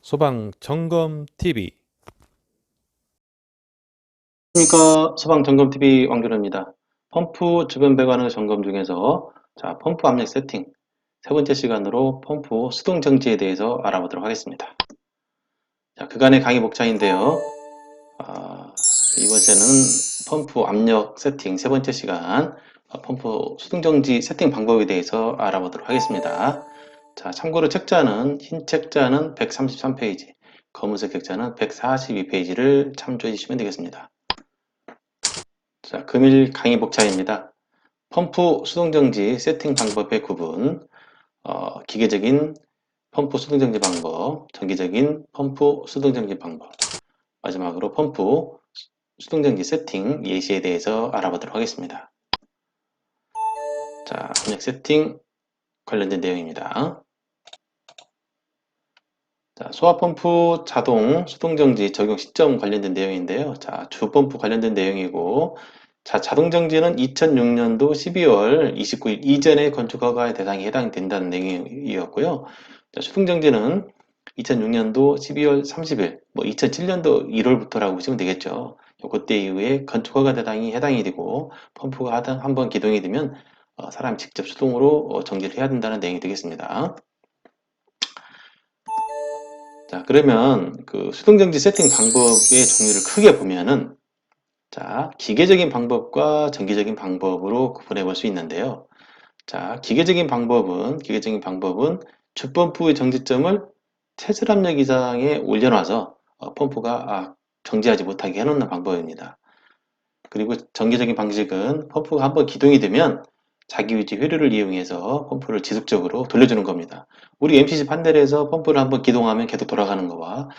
소방점검TV. 안녕하십니까. 소방점검TV 왕준호입니다. 펌프 주변 배관의 점검 중에서 펌프 압력 세팅 세 번째 시간으로 펌프 수동 정지에 대해서 알아보도록 하겠습니다. 그간의 강의 목차인데요. 이번에는 펌프 압력 세팅 세 번째 시간 펌프 수동 정지 세팅 방법에 대해서 알아보도록 하겠습니다. 참고로 책자는 흰 책자는 133페이지, 검은색 책자는 142페이지를 참조해 주시면 되겠습니다. 금일 강의 목차입니다. 펌프 수동정지 세팅 방법의 구분, 기계적인 펌프 수동정지 방법, 정기적인 펌프 수동정지 방법, 마지막으로 펌프 수동정지 세팅 예시에 대해서 알아보도록 하겠습니다. 압력 세팅 관련된 내용입니다. 소화펌프 자동 수동정지 적용 시점 관련된 내용인데요. 주펌프 관련된 내용이고, 자동정지는 2006년도 12월 29일 이전의 건축허가의 대상에 해당된다는 내용이었고요. 수동정지는 2006년도 12월 30일, 2007년도 1월부터라고 보시면 되겠죠. 그때 이후에 건축허가 대상이 해당이 되고, 펌프가 한번 기동이 되면 사람이 직접 수동으로 정지를 해야 된다는 내용이 되겠습니다. 그러면 그 수동정지 세팅 방법의 종류를 크게 보면은 기계적인 방법과 정기적인 방법으로 구분해 볼 수 있는데요. 기계적인 방법은 주펌프의 정지점을 최저 압력 이상에 올려놔서 펌프가 정지하지 못하게 해놓는 방법입니다. 그리고 정기적인 방식은 펌프가 한번 기동이 되면 자기 유지 회로를 이용해서 펌프를 지속적으로 돌려주는 겁니다. 우리 MCC 판넬에서 펌프를 한번 기동하면 계속 돌아가는 거와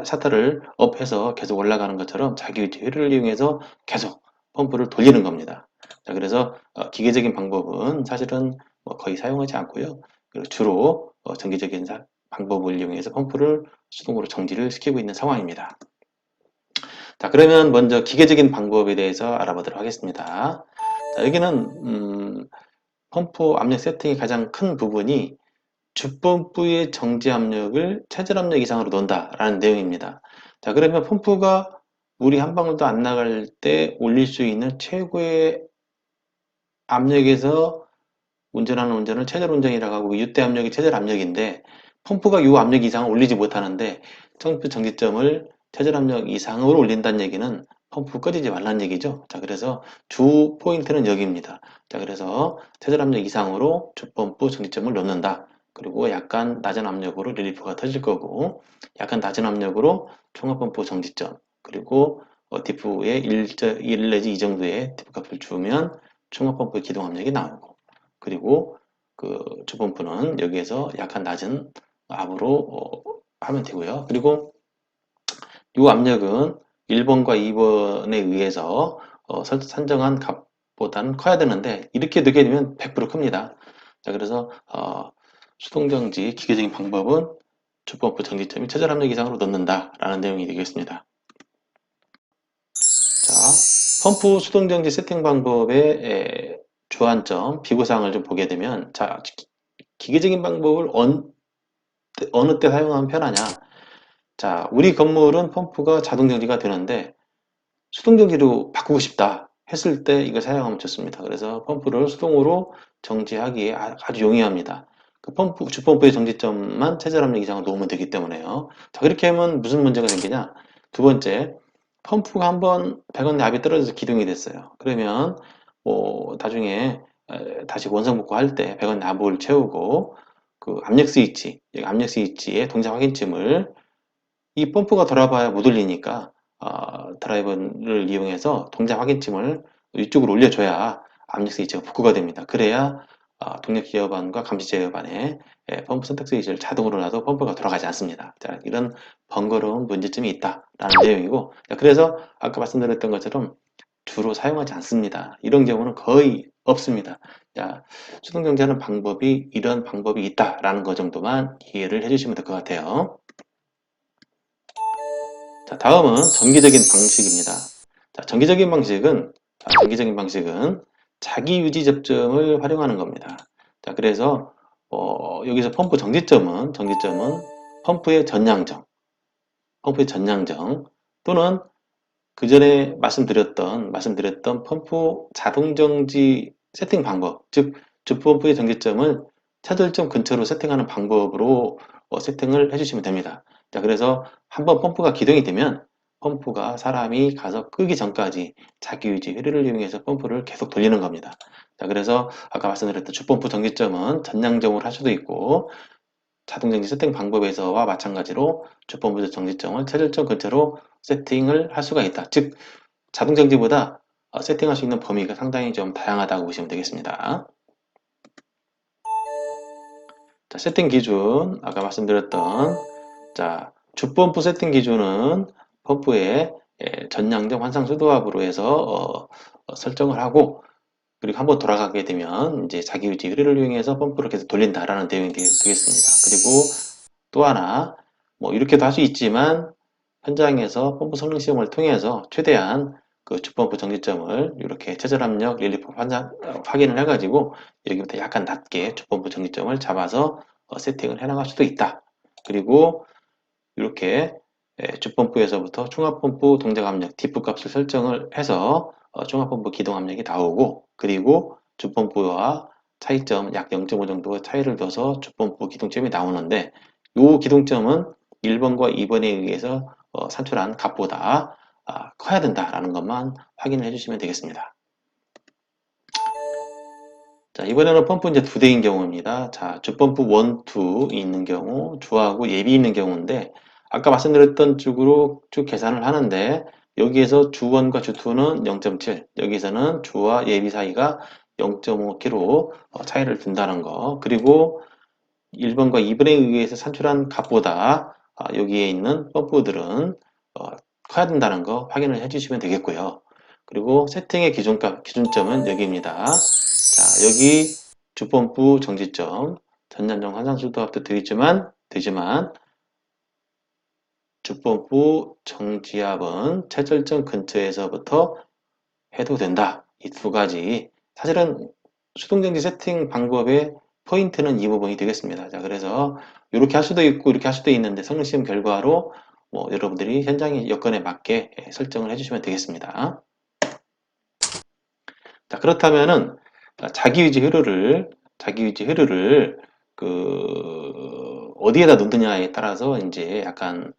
샤터를 업해서 계속 올라가는 것처럼 자기 유지 회로를 이용해서 계속 펌프를 돌리는 겁니다. 그래서 기계적인 방법은 사실은 거의 사용하지 않고요. 그리고 주로 정기적인 방법을 이용해서 펌프를 수동으로 정지를 시키고 있는 상황입니다. 그러면 먼저 기계적인 방법에 대해서 알아보도록 하겠습니다. 여기는 펌프 압력 세팅의 가장 큰 부분이 주펌프의 정지 압력을 최저 압력 이상으로 놓는다라는 내용입니다. 그러면 펌프가 물이 한 방울도 안 나갈 때 올릴 수 있는 최고의 압력에서 운전하는 운전을 최저 운전이라고 하고, 유대 압력이 최저 압력인데 펌프가 이 압력 이상을 올리지 못하는데 펌프 정지점을 최저 압력 이상으로 올린다는 얘기는 펌프 꺼지지 말라는 얘기죠. 그래서 주 포인트는 여기입니다. 그래서 최저 압력 이상으로 주펌프 정지점을 놓는다. 그리고 약간 낮은 압력으로 릴리프가 터질 거고, 약간 낮은 압력으로 총합펌프 정지점, 그리고 디프에 1 내지 2 정도의 디프 값을 주면 총합펌프 기동 압력이 나오고, 그리고 그 주펌프는 여기에서 약간 낮은 압으로 하면 되고요. 그리고 이 압력은 1번과 2번에 의해서 산정한 값보다는 커야 되는데, 이렇게 넣게 되면 100% 큽니다. 그래서 수동정지 기계적인 방법은 주펌프 정지점이 최저 압력 이상으로 넣는다라는 내용이 되겠습니다. 펌프 수동정지 세팅 방법의 주안점, 비교사항을 좀 보게 되면, 기계적인 방법을 어느 때 사용하면 편하냐? 우리 건물은 펌프가 자동정지가 되는데 수동정지로 바꾸고 싶다 했을 때 이걸 사용하면 좋습니다. 그래서 펌프를 수동으로 정지하기에 아주 용이합니다. 주펌프의 정지점만 최저 압력 이상으로 놓으면 되기 때문에요. 그렇게 하면 무슨 문제가 생기냐? 두 번째, 펌프가 한번 배관 납이 떨어져서 기동이 됐어요. 그러면 나중에 다시 원상복구할 때 배관 납을 채우고 그 압력 스위치, 압력 스위치의 동작 확인침을, 이 펌프가 돌아봐야 못 올리니까 드라이버를 이용해서 동작 확인침을 이쪽으로 올려줘야 압력 스위치가 복구가 됩니다. 그래야 동력 제어반과 감시 제어반에 펌프 선택 스위치를 자동으로 놔도 펌프가 돌아가지 않습니다. 이런 번거로운 문제점이 있다라는 내용이고, 그래서 아까 말씀드렸던 것처럼 주로 사용하지 않습니다. 이런 경우는 거의 없습니다. 수동정지하는 방법이 이런 방법이 있다라는 것 정도만 이해를 해주시면 될 것 같아요. 다음은 정기적인 방식입니다. 정기적인 방식은 자기 유지 접점을 활용하는 겁니다. 그래서 여기서 펌프 정지점은 펌프의 전량정, 펌프의 전량정 또는 그 전에 말씀드렸던 펌프 자동정지 세팅 방법, 즉 주펌프의 정지점을 차돌점 근처로 세팅하는 방법으로 세팅을 해주시면 됩니다. 자, 그래서 한번 펌프가 기동이 되면 펌프가 사람이 가서 끄기 전까지 자기유지 회로를 이용해서 펌프를 계속 돌리는 겁니다. 자, 그래서 아까 말씀드렸던 주펌프 정지점은 전량정으로 할 수도 있고 자동정지 세팅 방법에서와 마찬가지로 주펌프 정지점을 최절점 근처로 세팅을 할 수가 있다. 즉 자동정지보다 세팅할 수 있는 범위가 상당히 좀 다양하다고 보시면 되겠습니다. 자, 세팅 기준 아까 말씀드렸던 자 주펌프 세팅 기준은 펌프의 전량정 환상 수도압으로 해서 설정을 하고 그리고 한번 돌아가게 되면 이제 자기 유지 회로를 이용해서 펌프를 계속 돌린다라는 내용이 되겠습니다. 그리고 또 하나 뭐 이렇게도 할 수 있지만 현장에서 펌프 성능 시험을 통해서 최대한 그 주펌프 정지점을 이렇게 최저압력 릴리프 확인을 해가지고 여기부터 약간 낮게 주펌프 정지점을 잡아서 세팅을 해나갈 수도 있다. 그리고 이렇게 주펌프에서부터 충합펌프 동작압력 디프 값을 설정을 해서 충합펌프 기동압력이 나오고 그리고 주펌프와 차이점 약 0.5 정도 차이를 둬서 주펌프 기동점이 나오는데 이 기동점은 1번과 2번에 의해서 산출한 값보다 커야 된다라는 것만 확인을 해주시면 되겠습니다. 자, 이번에는 펌프 이제 두 대인 경우입니다. 자, 주펌프 1, 2 있는 경우, 주하고 예비 있는 경우인데, 아까 말씀드렸던 쪽으로 쭉 계산을 하는데, 여기에서 주1과 주2는 0.7, 여기서는 주와 예비 사이가 0.5kg 차이를 둔다는 거, 그리고 1번과 2번에 의해서 산출한 값보다 여기에 있는 펌프들은 커야 된다는 거 확인을 해주시면 되겠고요. 그리고 세팅의 기준점은 여기입니다. 자, 여기 주펌프 정지점, 전량정 환상수도압도 되지만 주펌프 정지압은 최절점 근처에서부터 해도 된다. 이 두 가지. 사실은 수동정지 세팅 방법의 포인트는 이 부분이 되겠습니다. 자, 그래서 이렇게 할 수도 있고 이렇게 할 수도 있는데 성능시험 결과로 뭐 여러분들이 현장의 여건에 맞게 설정을 해주시면 되겠습니다. 자, 그렇다면은 자기유지 회로를 어디에다 놓느냐에 따라서 이제 약간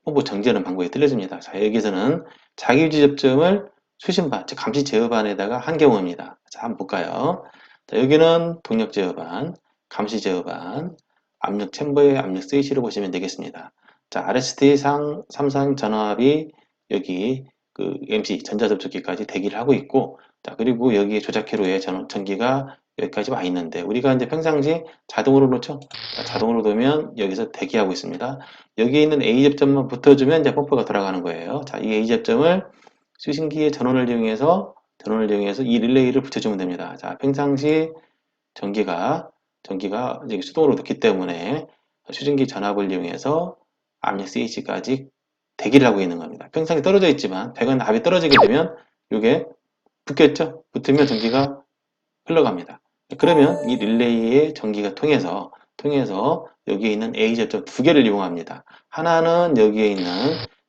펌프 정지하는 방법이 틀려집니다. 자, 여기서는 자기유지 접점을 수신반, 즉 감시 제어반에다가 한 경우입니다. 자, 한번 볼까요? 자, 여기는 동력 제어반, 감시 제어반, 압력 챔버의 압력 스위치를 보시면 되겠습니다. 자, RST 삼상 전압이 여기 MC 전자접촉기까지 대기를 하고 있고, 자, 그리고 여기에 조작회로에 전기가 여기까지 와 있는데, 우리가 이제 평상시 자동으로 놓죠? 자, 자동으로 놓으면 여기서 대기하고 있습니다. 여기에 있는 A 접점만 붙어주면 이제 펌프가 돌아가는 거예요. 자, 이 A 접점을 수신기의 전원을 이용해서 이 릴레이를 붙여주면 됩니다. 자, 평상시 전기가 이제 수동으로 넣기 때문에 수신기 전압을 이용해서 압력 CH까지 대기를 하고 있는 겁니다. 평상시 떨어져 있지만 백은 압이 떨어지게 되면 이게 붙겠죠? 붙으면 전기가 흘러갑니다. 그러면 이 릴레이의 전기가 통해서 여기에 있는 A 접점 두 개를 이용합니다. 하나는 여기에 있는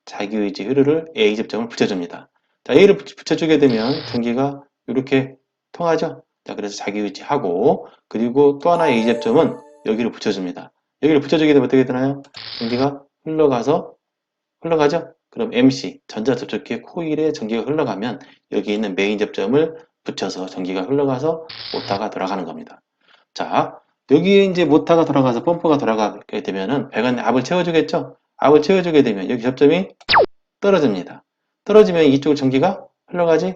자기유지 회로를 A 접점을 붙여줍니다. 자, A를 붙여주게 되면 전기가 이렇게 통하죠? 자, 그래서 자기유지하고 그리고 또 하나의 A 접점은 여기를 붙여줍니다. 여기를 붙여주게 되면 어떻게 되나요? 전기가 흘러가죠? 그럼 MC, 전자접촉기 코일에 전기가 흘러가면 여기 있는 메인 접점을 붙여서 전기가 흘러가서 모터가 돌아가는 겁니다. 자, 여기에 이제 모터가 돌아가서 펌프가 돌아가게 되면은 배관에 압을 채워주겠죠? 압을 채워주게 되면 여기 접점이 떨어집니다. 떨어지면 이쪽으로 전기가 흘러가지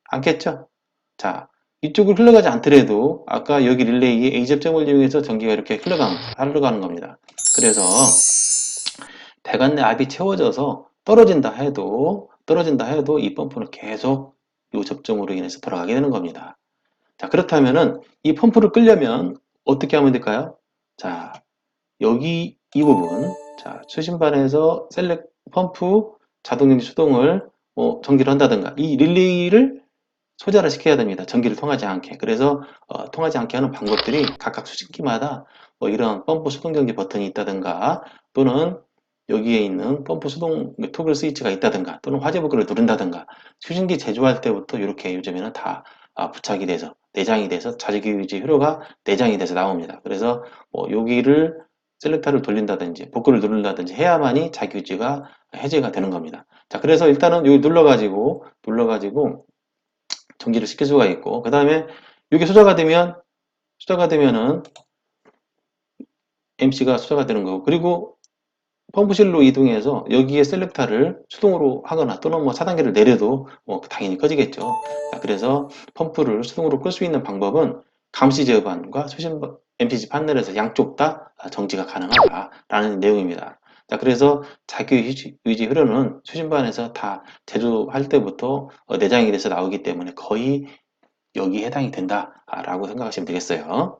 않겠죠? 자, 이쪽으로 흘러가지 않더라도 아까 여기 릴레이의 A 접점을 이용해서 전기가 이렇게 흘러가는 겁니다. 그래서 배관 내 압이 채워져서 떨어진다 해도 이 펌프는 계속 이 접점으로 인해서 돌아가게 되는 겁니다. 자, 그렇다면은 이 펌프를 끌려면 어떻게 하면 될까요? 자, 여기 이 부분, 자, 수신반에서 펌프 자동정지 수동을 전기를 한다든가 이 릴레이를 소자를 시켜야 됩니다. 전기를 통하지 않게. 그래서 통하지 않게 하는 방법들이 각각 수신기마다 뭐 이런 펌프 수동정지 버튼이 있다든가 또는 여기에 있는 펌프 수동 토글 스위치가 있다든가 또는 화재버튼을 누른다든가 수신기 제조할 때부터 이렇게 요즘에는 다 부착이 돼서 내장이 돼서 자주기유지 회로가 내장이 돼서 나옵니다. 그래서 뭐 여기를 셀렉터를 돌린다든지 복구를 누른다든지 해야만이 자기유지가 해제가 되는 겁니다. 자, 그래서 일단은 여기 눌러가지고 전기를 시킬 수가 있고 그 다음에 이게 수자가 되면은 MC가 수자가 되는 거고 그리고 펌프실로 이동해서 여기에 셀렉터를 수동으로 하거나 또는 뭐 차단기를 내려도 뭐 당연히 꺼지겠죠. 자, 그래서 펌프를 수동으로 끌 수 있는 방법은 감시 제어반과 수신 MPG 판넬에서 양쪽 다 정지가 가능하다라는 내용입니다. 자, 그래서 자기 유지 흐르는 수신반에서 다 제조할 때부터 내장이 돼서 나오기 때문에 거의 여기에 해당이 된다라고 생각하시면 되겠어요.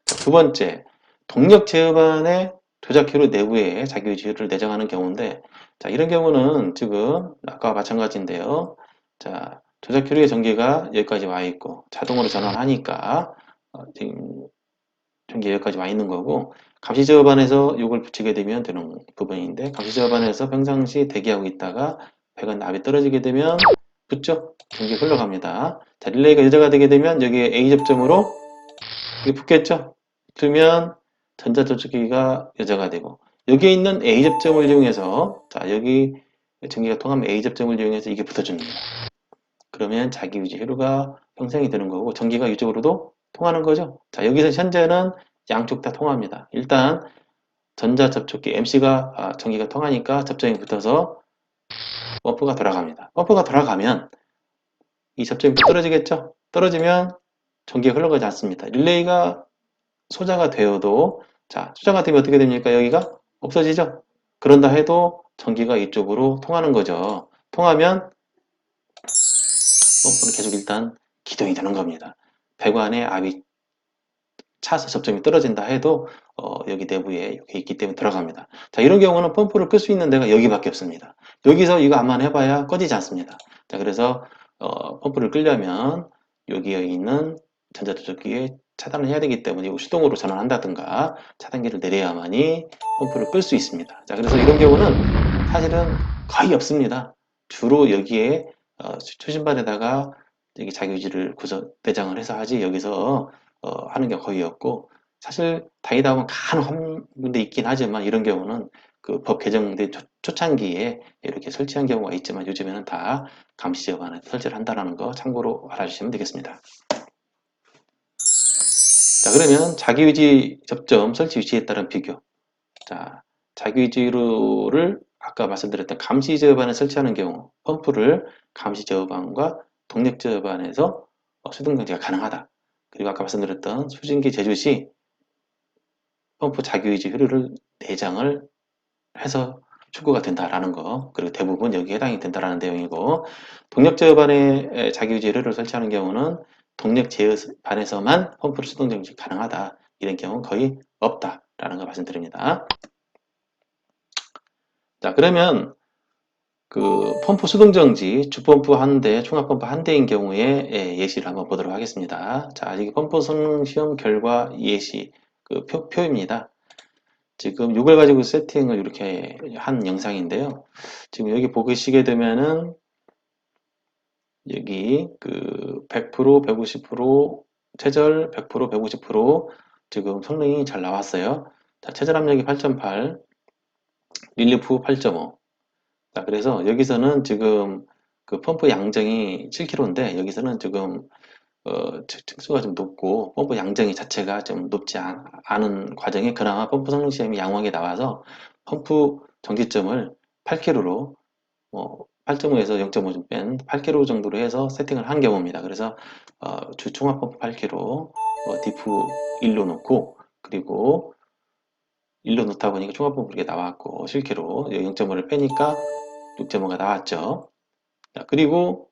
두 번째, 동력 제어반의 조작회로 내부에 자기유지를 내장하는 경우인데, 자, 이런 경우는 지금 아까와 마찬가지인데요. 자, 조작회로의 전기가 여기까지 와 있고, 자동으로 전환하니까, 지금 전기 여기까지 와 있는 거고, 감시 제어반에서 이걸 붙이게 되면 되는 부분인데, 감시 제어반에서 평상시 대기하고 있다가, 배가 나비 떨어지게 되면 붙죠? 전기 흘러갑니다. 자, 릴레이가 여자가 되게 되면 여기에 A 접점으로 이게 붙겠죠? 붙으면 전자접촉기가 여자가 되고 여기에 있는 A 접점을 이용해서 자 여기 전기가 통하면 A 접점을 이용해서 이게 붙어줍니다. 그러면 자기 유지 회로가 형성이 되는 거고 전기가 이쪽으로도 통하는 거죠. 자 여기서 현재는 양쪽 다 통합니다. 일단 전자접촉기 MC가 전기가 통하니까 접점이 붙어서 펌프가 돌아갑니다. 펌프가 돌아가면 이 접점이 떨어지겠죠? 떨어지면 전기가 흘러가지 않습니다. 릴레이가 소자가 되어도 자 소자가 되면 어떻게 됩니까? 여기가 없어지죠? 그런다 해도 전기가 이쪽으로 통하는 거죠. 통하면 펌프는 계속 일단 기동이 되는 겁니다. 배관에 압이 차서 접점이 떨어진다 해도 여기 내부에 이렇게 있기 때문에 들어갑니다. 자 이런 경우는 펌프를 끌 수 있는 데가 여기밖에 없습니다. 여기서 이거 암만 해봐야 꺼지지 않습니다. 자 그래서 펌프를 끌려면 여기에 있는 전자조작기에 차단을 해야 되기 때문에 이거 수동으로 전환한다든가 차단기를 내려야만이 펌프를 끌 수 있습니다. 자 그래서 이런 경우는 사실은 거의 없습니다. 주로 여기에 초신반에다가 여기 자기유지를 내장을 해서 하지 여기서 하는 게 거의 없고 사실 다니다 보면 간혹 한 군데 있긴 하지만 이런 경우는 그 법 개정된 초창기에 이렇게 설치한 경우가 있지만 요즘에는 다 감시제어 안에 설치를 한다는 거 참고로 알아주시면 되겠습니다. 자 그러면 자기유지 접점 설치 위치에 따른 비교. 자 자기유지를 아까 말씀드렸던 감시제어반에 설치하는 경우 펌프를 감시제어반과 동력제어반에서 수동정지가 가능하다. 그리고 아까 말씀드렸던 수신기 제조 시 펌프 자기유지 효율을 내장을 해서 축구가 된다라는 거 그리고 대부분 여기에 해당이 된다라는 내용이고 동력 제어반에 자기유지 효율을 설치하는 경우는 동력 제어반에서만 펌프를 수동 정지 가능하다 이런 경우는 거의 없다라는 거 말씀드립니다. 자 그러면 그 펌프 수동 정지 주펌프 한 대, 총합펌프 한 대인 경우에 예시를 한번 보도록 하겠습니다. 자, 이게 펌프 성능 시험 결과 예시 그 표입니다. 지금 이걸 가지고 세팅을 이렇게 한 영상인데요. 지금 여기 보시게 되면은 여기 그 100%, 150%, 최절 100%, 150% 지금 성능이 잘 나왔어요. 자, 최절 압력이 8.8, 릴리프 8.5. 자, 그래서 여기서는 지금 그 펌프 양정이 7kg인데 여기서는 지금 층수가 좀 높고 펌프 양정이 자체가 좀 높지 않은 과정에 그나마 펌프 성능 시험이 양호하게 나와서 펌프 정지점을 8kg로 8.5에서 0.5 좀 뺀 8kg 정도로 해서 세팅을 한 경우입니다. 그래서 주 총합 펌프 8kg, 디프 1로 놓고 그리고 1로 놓다 보니까 총합 펌프 이렇게 나왔고 7kg 0.5를 빼니까 6.5가 나왔죠. 자, 그리고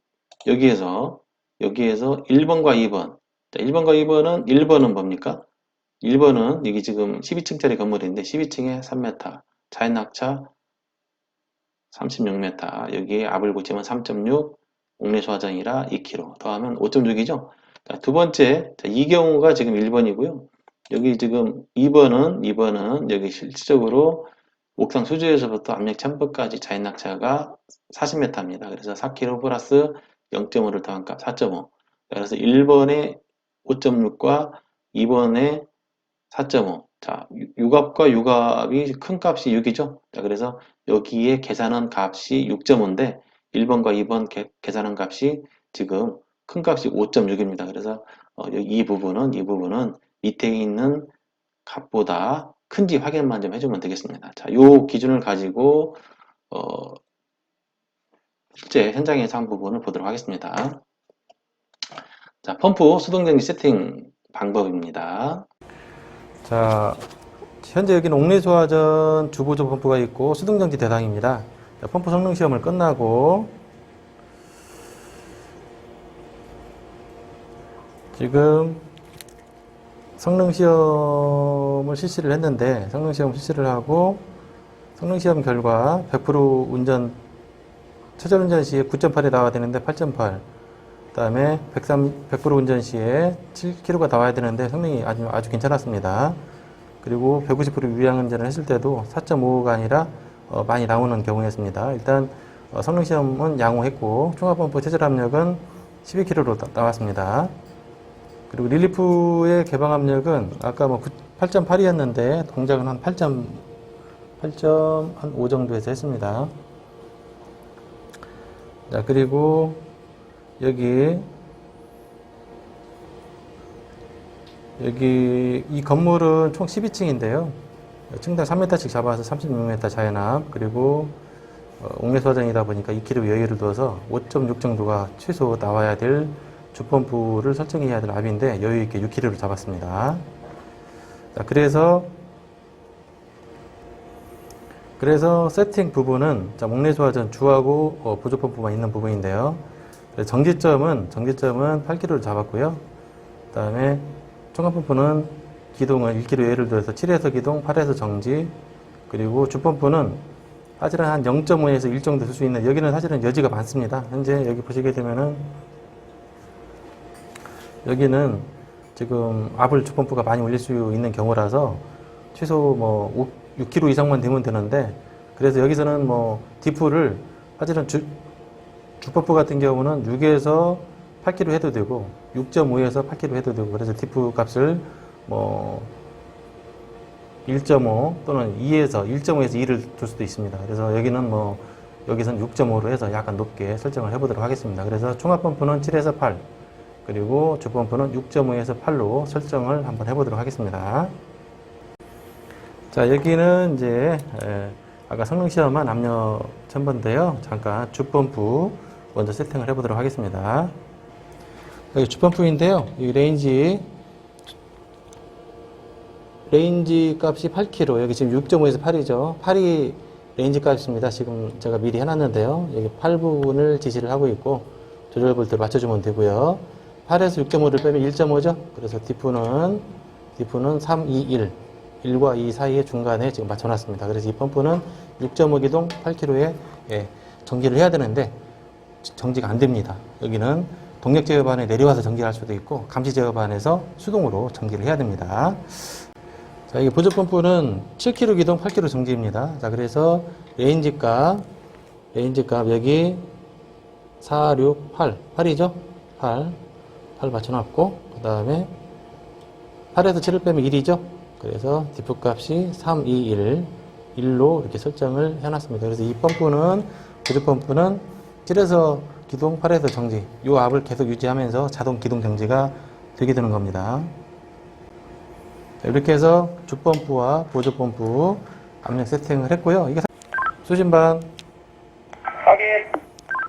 여기에서 1번과 2번. 자, 1번과 2번은 1번은 뭡니까? 1번은 여기 지금 12층짜리 건물인데 12층에 3m, 자연낙차 36m, 여기에 압을 붙이면 3.6, 옥내 소화전이라 2kg 더하면 5.6이죠. 자, 두 번째, 자, 이 경우가 지금 1번이고요. 여기 지금 2번은 여기 실질적으로 옥상 수조에서부터 압력 챔버까지 자연 낙차가 40m입니다. 그래서 4kg 플러스 0.5를 더한 값 4.5. 그래서 1번의 5.6과 2번의 4.5. 자, 유압과 유압이 큰 값이 6이죠. 자, 그래서 여기에 계산한 값이 6.5인데 1번과 2번 계산한 값이 지금 큰 값이 5.6입니다. 그래서 이 부분은 밑에 있는 값보다 큰지 확인만 좀 해주면 되겠습니다. 자, 요 기준을 가지고 실제 현장에서 한 부분을 보도록 하겠습니다. 자, 펌프 수동전기 세팅 방법입니다. 자, 현재 여기는 옥내소화전 주보조 펌프가 있고 수동정지 대상입니다. 자, 펌프 성능 시험을 끝나고 지금 성능 시험을 실시를 했는데 성능 시험 실시를 하고 성능 시험 결과 100% 운전 최저 운전 시에 9.8이 나와야 되는데 8.8. 그다음에 100% 운전 시에 7km가 나와야 되는데 성능이 아주 괜찮았습니다. 그리고 150% 유량 운전을 했을 때도 4.5가 아니라 많이 나오는 경우였습니다. 일단 성능 시험은 양호했고 총합펌프 최저 압력은 12kg로 나왔습니다. 그리고 릴리프의 개방 압력은 아까 8.8이었는데 동작은 한 8.5 정도에서 했습니다. 자, 그리고 여기 이 건물은 총 12층인데요. 층당 3m씩 잡아서 36m 자연압, 그리고 옥내소화전이다 보니까 2kg 여유를 둬서 5.6 정도가 최소 나와야 될 주펌프를 설정해야 될 압인데 여유 있게 6kg를 잡았습니다. 자, 그래서 세팅 부분은 옥내소화전 주하고 보조펌프만 있는 부분인데요. 전기점은 8kg를 잡았고요. 그 다음에 총합펌프는 기동을 1kg 예를 들어서 7에서 기동, 8에서 정지, 그리고 주펌프는 사실은 한 0.5에서 1 정도 쓸 수 있는, 여기는 사실은 여지가 많습니다. 현재 여기 보시게 되면은 여기는 지금 압을 주펌프가 많이 올릴 수 있는 경우라서 최소 6kg 이상만 되면 되는데, 그래서 여기서는 디프를 사실은 주펌프 같은 경우는 6에서 8kg 해도 되고 6.5에서 8kg 해도 되고, 그래서 디프 값을 1.5 또는 1.5에서 2를 둘 수도 있습니다. 그래서 여기는 여기선 6.5로 해서 약간 높게 설정을 해보도록 하겠습니다. 그래서 총합펌프는 7에서 8, 그리고 주펌프는 6.5에서 8로 설정을 한번 해보도록 하겠습니다. 자, 여기는 이제 아까 성능 시험한 압력 챔버인데요. 잠깐 주펌프 먼저 세팅을 해보도록 하겠습니다. 여기 주펌프인데요. 이 레인지 값이 8kg, 여기 지금 6.5에서 8이죠. 8이 레인지 값입니다. 지금 제가 미리 해놨는데요. 여기 8부분을 지시를 하고 있고 조절 볼트를 맞춰주면 되고요. 8에서 6.5를 빼면 1.5죠. 그래서 디프는 3, 2, 1. 1과 2 사이의 중간에 지금 맞춰놨습니다. 그래서 이 펌프는 6.5 기동 8kg에 정지를 해야 되는데 정지가 안 됩니다. 여기는 동력 제어반에 내려와서 정지를 할 수도 있고 감시 제어반에서 수동으로 정지를 해야 됩니다. 자, 이 보조 펌프는 7kg 기동 8kg 정지입니다. 자, 그래서 레인지 값 여기 4, 6, 8이죠? 8 맞춰놨고, 그 다음에 8에서 7을 빼면 1이죠? 그래서 디프 값이 3, 2, 1로 이렇게 설정을 해놨습니다. 그래서 이 펌프는, 보조 펌프는 7에서 기동, 8에서 정지, 이 압을 계속 유지하면서 자동 기동 정지가 되게 되는 겁니다. 이렇게 해서 주펌프와 보조 펌프 압력 세팅을 했고요. 이게 수신반 확인.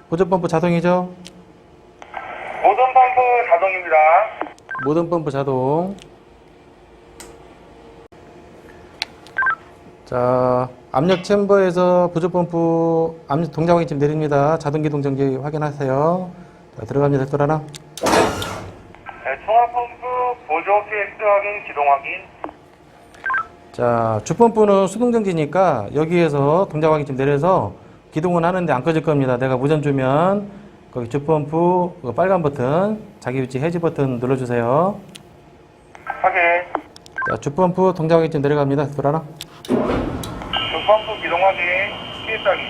보조 펌프 자동이죠? 모든 펌프 자동입니다. 모든 펌프 자동. 자, 압력 챔버에서 보조 펌프 압력 동작 확인 지금 내립니다. 자동 기동 정지 확인하세요. 자, 들어갑니다. 또 하나. 네, 총합 펌프 보조 PX 확인, 기동 확인. 자, 주펌프는 수동 정지니까 여기에서 동작 확인 지금 내려서 기동은 하는데 안 꺼질 겁니다. 내가 무전 주면 거기 주펌프 그 빨간 버튼, 자기 위치 해지 버튼 눌러주세요. 확인. 자, 주펌프 동작이 좀 내려갑니다. 돌아라. 주펌프 기동 확인. 피입하기.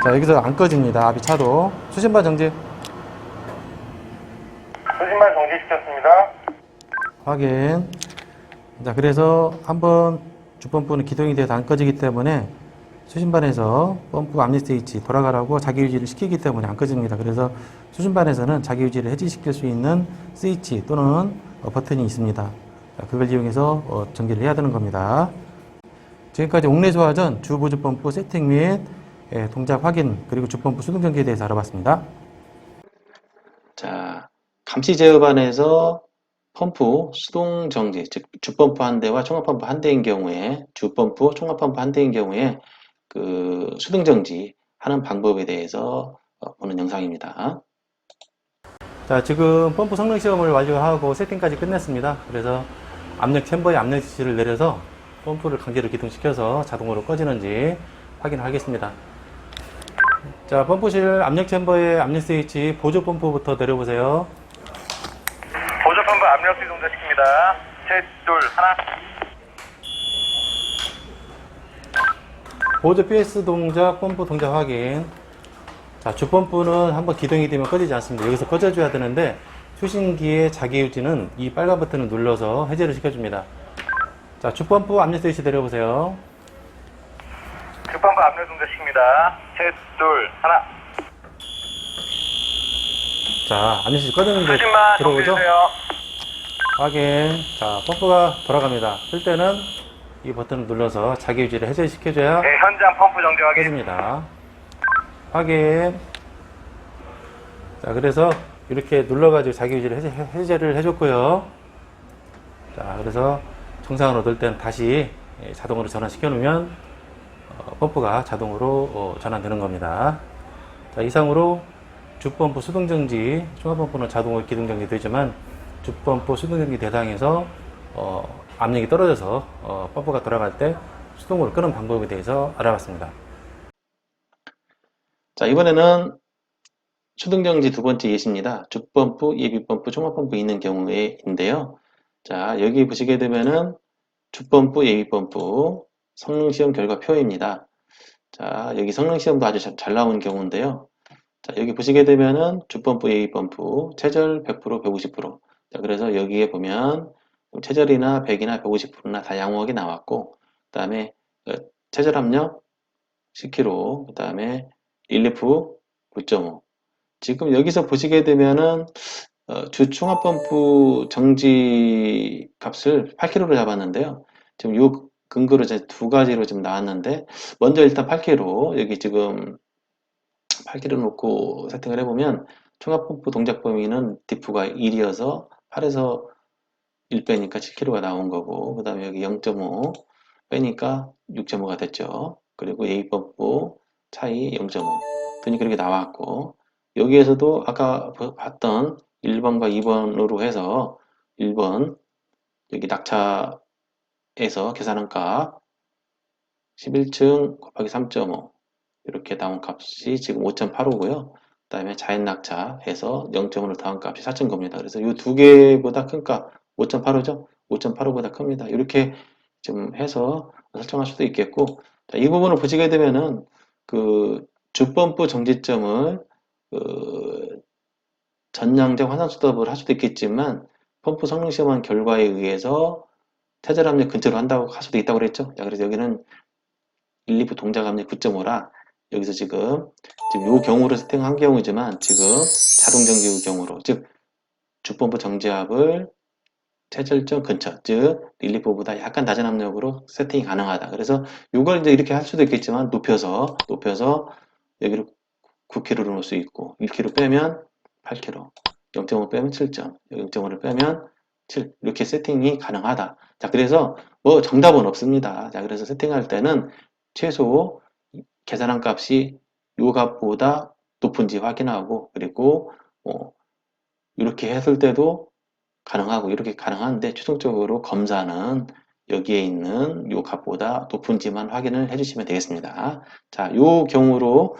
자, 여기서 안 꺼집니다. 앞이 차도. 수신반 정지. 수신만 정지시켰습니다. 확인. 자, 그래서 한번 주펌프는 기동이 돼서 안 꺼지기 때문에 수신반에서 펌프 앞니 스위치 돌아가라고 자기 유지를 시키기 때문에 안 꺼집니다. 그래서 수신반에서는 자기 유지를 해지시킬 수 있는 스위치 또는 버튼이 있습니다. 자, 그걸 이용해서 전기를 해야 되는 겁니다. 지금까지 옥내 소화전 주보조 펌프 세팅 및 동작 확인 그리고 주펌프 수동 전기에 대해서 알아봤습니다. 자, 감시 제어반에서 펌프 수동 정지, 즉 주펌프 한 대와 총합펌프 한 대인 경우에 주펌프, 총합펌프 한 대인 경우에 그 수동 정지 하는 방법에 대해서 보는 영상입니다. 자, 지금 펌프 성능 시험을 완료하고 세팅까지 끝냈습니다. 그래서 압력 챔버에 압력 지시를 내려서 펌프를 강제로 기동시켜서 자동으로 꺼지는지 확인하겠습니다. 자, 펌프실 압력 챔버의 압력 스위치 보조 펌프부터 내려보세요. 보조 펌프 압력 수위 동작시킵니다. 셋, 둘, 하나. 보조 PS 동작, 펌프 동작 확인. 자, 주펌프는 한번 기동이 되면 꺼지지 않습니다. 여기서 꺼져줘야 되는데 수신기의 자기 유지는 이 빨간 버튼을 눌러서 해제를 시켜줍니다. 자, 주펌프 압력 스위치 내려보세요. 주펌프 압력 동작시킵니다. 셋, 둘, 하나. 자, 압력 스위치 꺼졌는데 수신만 들어오죠? 정지해주세요. 확인. 자, 펌프가 돌아갑니다. 쓸 때는 이 버튼을 눌러서 자기 유지를 해제시켜줘야 네, 현장 펌프 정지 확인. 꺼집니다. 확인. 자, 그래서 이렇게 눌러가지고 자기 유지를 해제를 해줬고요. 자, 그래서 정상으로 넣을 때는 다시 자동으로 전환시켜 놓으면 펌프가 자동으로 전환되는 겁니다. 자, 이상으로 주펌프 수동정지, 총합펌프는 자동으로 기동정지 되지만 주펌프 수동정지 대상에서 압력이 떨어져서 펌프가 돌아갈 때 수동으로 끄는 방법에 대해서 알아봤습니다. 자, 이번에는 수동정지 두 번째 예시입니다. 주펌프, 예비펌프, 총합펌프 있는 경우에인데요. 자, 여기 보시게 되면은 주펌프, 예비펌프 성능시험 결과표입니다. 자, 여기 성능시험도 아주 잘 나온 경우인데요. 자, 여기 보시게 되면은 주펌프, 예비펌프 최절 100%, 150%. 자, 그래서 여기에 보면 최절이나 100이나 150%나 다 양호하게 나왔고, 그 다음에 최절 압력 10kg, 그 다음에 릴리프 9.5. 지금 여기서 보시게 되면은 주총합펌프 정지 값을 8kg로 잡았는데요. 지금 요 근거로 이제 두 가지로 지금 나왔는데, 먼저 일단 8kg, 여기 지금 8kg 놓고 세팅을 해보면 총합펌프 동작 범위는 디프가 1이어서 8에서 1 빼니까 7kg가 나온 거고, 그 다음에 여기 0.5 빼니까 6.5가 됐죠. 그리고 예비펌프 차이 0.5 등이 그렇게 나왔고, 여기에서도 아까 봤던 1번과 2번으로 해서 1번 여기 낙차에서 계산한 값 11층 곱하기 3.5 이렇게 나온 값이 지금 5.85고요. 그 다음에 자연 낙차해서 0.5를 더한 값이 4층 겁니다. 그래서 이 두 개보다 큰 값 5.85죠? 5.85보다 큽니다. 이렇게 좀 해서 설정할 수도 있겠고, 자, 이 부분을 보시게 되면은 그 주펌프 정지점을 그 전량적 환산수답을 할 수도 있겠지만 펌프 성능 시험한 결과에 의해서 최저 압력 근처로 한다고 할 수도 있다고 그랬죠. 자, 그래서 여기는 릴리프 동작 압력 9.5라 여기서 지금 요 경우로 세팅한 경우지만 지금 자동 정지 경우로, 즉 주펌프 정지압을 최절점 근처, 즉 릴리프보다 약간 낮은 압력으로 세팅이 가능하다. 그래서 이걸 이제 이렇게 할 수도 있겠지만 높여서 여기를 9kg로 놓을 수 있고, 1kg 빼면 8kg, 0.5 빼면 7점, 0.5를 빼면 7, 이렇게 세팅이 가능하다. 자, 그래서 뭐 정답은 없습니다. 자, 그래서 세팅할 때는 최소 계산한 값이 요 값보다 높은지 확인하고, 그리고 이렇게 했을 때도 가능하고 이렇게 가능한데 최종적으로 검사는 여기에 있는 요 값보다 높은지만 확인을 해주시면 되겠습니다. 자, 요 경우로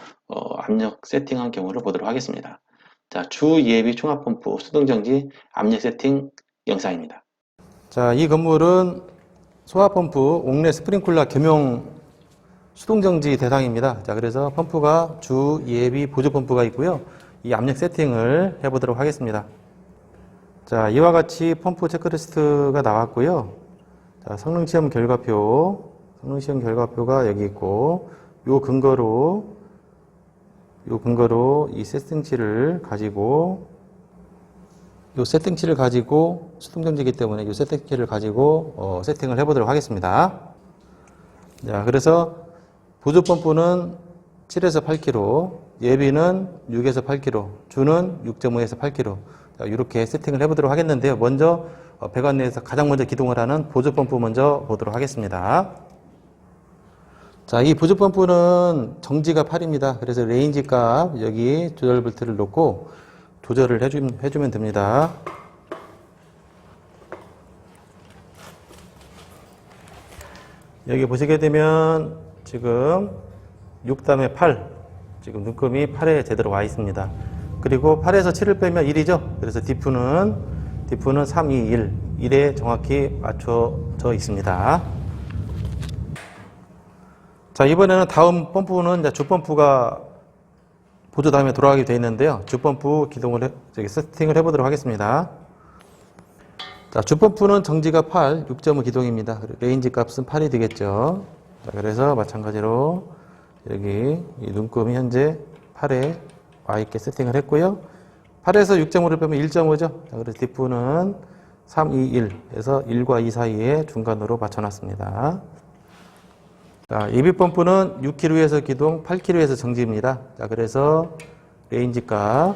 압력 세팅한 경우를 보도록 하겠습니다. 자, 주 예비 총합펌프 수동정지 압력 세팅 영상입니다. 자, 이 건물은 소화펌프 옥내 스프링클러 겸용 수동정지 대상입니다. 자, 그래서 펌프가 주 예비 보조 펌프가 있고요. 이 압력 세팅을 해보도록 하겠습니다. 자, 이와 같이 펌프 체크리스트가 나왔고요. 자, 성능시험 결과표가 여기 있고, 요 근거로 이 세팅치를 가지고 수동정지이기 때문에 이 세팅치를 가지고 세팅을 해보도록 하겠습니다. 자, 그래서 보조 펌프는 7에서 8kg, 예비는 6에서 8kg, 주는 6.5에서 8kg. 자, 이렇게 세팅을 해보도록 하겠는데요. 먼저 배관 내에서 가장 먼저 기동을 하는 보조 펌프 먼저 보도록 하겠습니다. 자, 이 보조 펌프는 정지가 8입니다. 그래서 레인지 값 여기 조절 볼트를 놓고 조절을 해주면 됩니다. 여기 보시게 되면 지금 6담에 8, 지금 눈금이 8에 제대로 와 있습니다. 그리고 8에서 7을 빼면 1이죠. 그래서 디프는 3, 2, 1, 1에 정확히 맞춰져 있습니다. 자, 이번에는 다음 펌프는 주펌프가 보조 다음에 돌아가게 되어 있는데요. 주펌프 세팅을 해보도록 하겠습니다. 자, 주펌프는 정지가 8, 6.5 기동입니다. 레인지 값은 8이 되겠죠. 자, 그래서 마찬가지로 여기 이 눈금이 현재 8에 와 있게 세팅을 했고요. 8에서 6.5를 빼면 1.5죠. 자, 그래서 디프는 3, 2, 1에서 1과 2 사이에 중간으로 맞춰놨습니다. 자, 예비 펌프는 6kg에서 기동, 8kg에서 정지입니다. 자, 그래서 레인지 값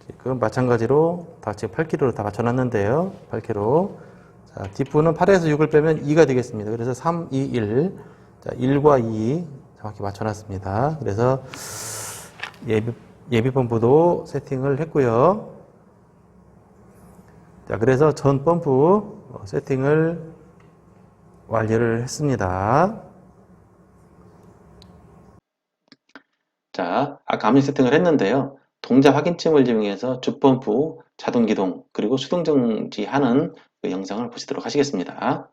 지금 마찬가지로 다 지금 8kg로 다 맞춰놨는데요. 8kg. 자, 디프는 8에서 6을 빼면 2가 되겠습니다. 그래서 3, 2, 1. 자, 1과 2 정확히 맞춰놨습니다. 그래서 예비 펌프도 세팅을 했고요. 자, 그래서 전 펌프 세팅을 완료를 했습니다. 자, 아까 압력 세팅을 했는데요. 동작 확인점을 이용해서 주펌프 자동 기동 그리고 수동 정지하는 그 영상을 보시도록 하시겠습니다.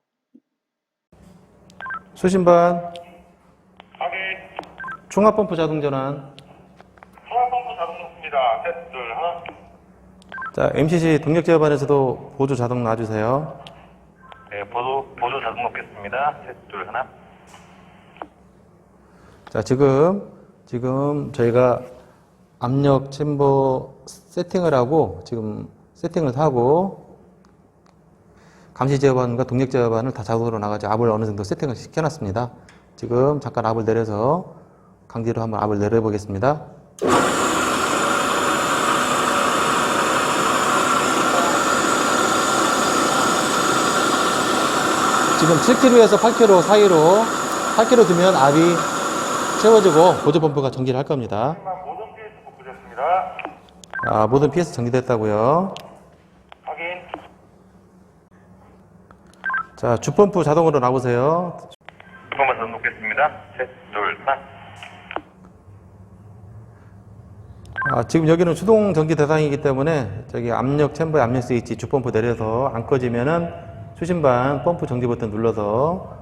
수신반, 확인. 중압펌프 자동 전환. 총합펌프 자동 놓습니다. 셋, 둘, 하나. 자, MCC 동력 제어반에서도 보조 자동 놔주세요. 네, 보조 자동 놓겠습니다. 셋, 둘, 하나. 자, 지금 저희가 압력 챔버 세팅을 하고 감시 제어반과 동력 제어반을 다 자동으로 나가지 압을 어느 정도 세팅을 시켜놨습니다. 지금 잠깐 압을 내려서 강제로 한번 압을 내려보겠습니다. 지금 7kg에서 8kg 사이로 8kg 두면 압이 채워지고 보조 펌프가 정지를 할 겁니다. 모든 PS 복구됐습니다. 아, 모든 PS 정지됐다고요. 확인. 자, 주펌프 자동으로 나오세요. 주펌프 자동 놓겠습니다. 셋, 둘, 하나. 아, 지금 여기는 수동 전기 대상이기 때문에 저기 압력 챔버에 압력 스위치 주펌프 내려서 안 꺼지면은 수신반 펌프 정지 버튼 눌러서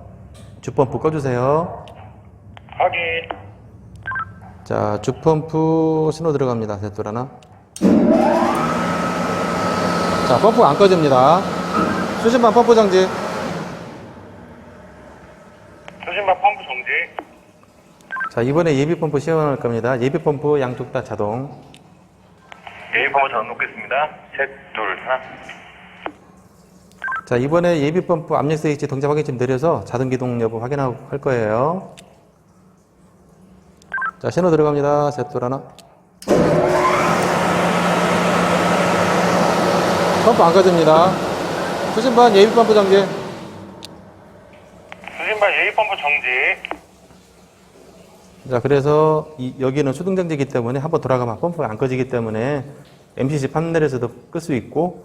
주펌프 꺼주세요. 확인. 자, 주펌프 신호 들어갑니다. 셋둘 하나. 자, 펌프가 안 꺼집니다. 수신반 펌프 정지. 수신반 펌프 정지. 자, 이번에 예비 펌프 시연할 겁니다. 예비 펌프 양쪽 다 자동. 예비 펌프 자동 놓겠습니다. 셋, 둘, 하나. 자, 이번에 예비 펌프 압력 스위치 동작 확인점 내려서 자동 기동 여부 확인할 거예요. 자, 신호 들어갑니다. 셋둘 하나. 펌프 안 꺼집니다. 수신반 예비 펌프 정지. 수신반 예비 펌프 정지. 자, 그래서 여기는 수동정지이기 때문에 한번 돌아가면 펌프가 안 꺼지기 때문에 MCC 판넬에서도 끌 수 있고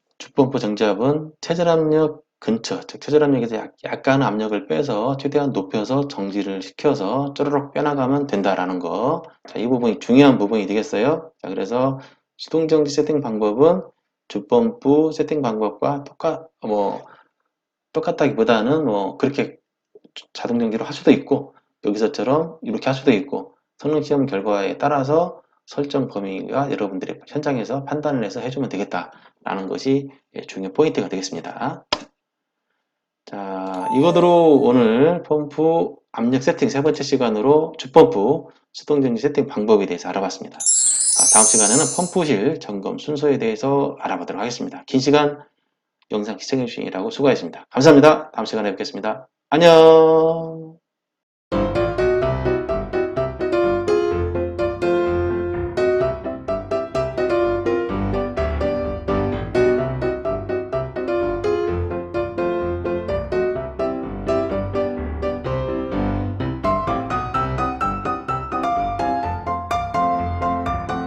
주펌프 정지압은 최저압력 근처, 즉 최저압력에서 약간의 압력을 빼서 최대한 높여서 정지를 시켜서 쪼르륵 빼나가면 된다라는 거. 자, 이 부분이 중요한 부분이 되겠어요. 자, 그래서 수동정지 세팅 방법은 주펌프 세팅 방법과 똑같다기보다는 그렇게 자동정지로 할 수도 있고, 여기서처럼 이렇게 할 수도 있고, 성능시험 결과에 따라서 설정 범위가 여러분들이 현장에서 판단을 해서 해주면 되겠다라는 것이 중요 포인트가 되겠습니다. 자, 이것으로 오늘 펌프 압력 세팅 세 번째 시간으로 주펌프 수동정지 세팅 방법에 대해서 알아봤습니다. 다음 시간에는 펌프실 점검 순서에 대해서 알아보도록 하겠습니다. 긴 시간 영상 시청해주시느라고 수고하셨습니다. 감사합니다. 다음 시간에 뵙겠습니다. 안녕!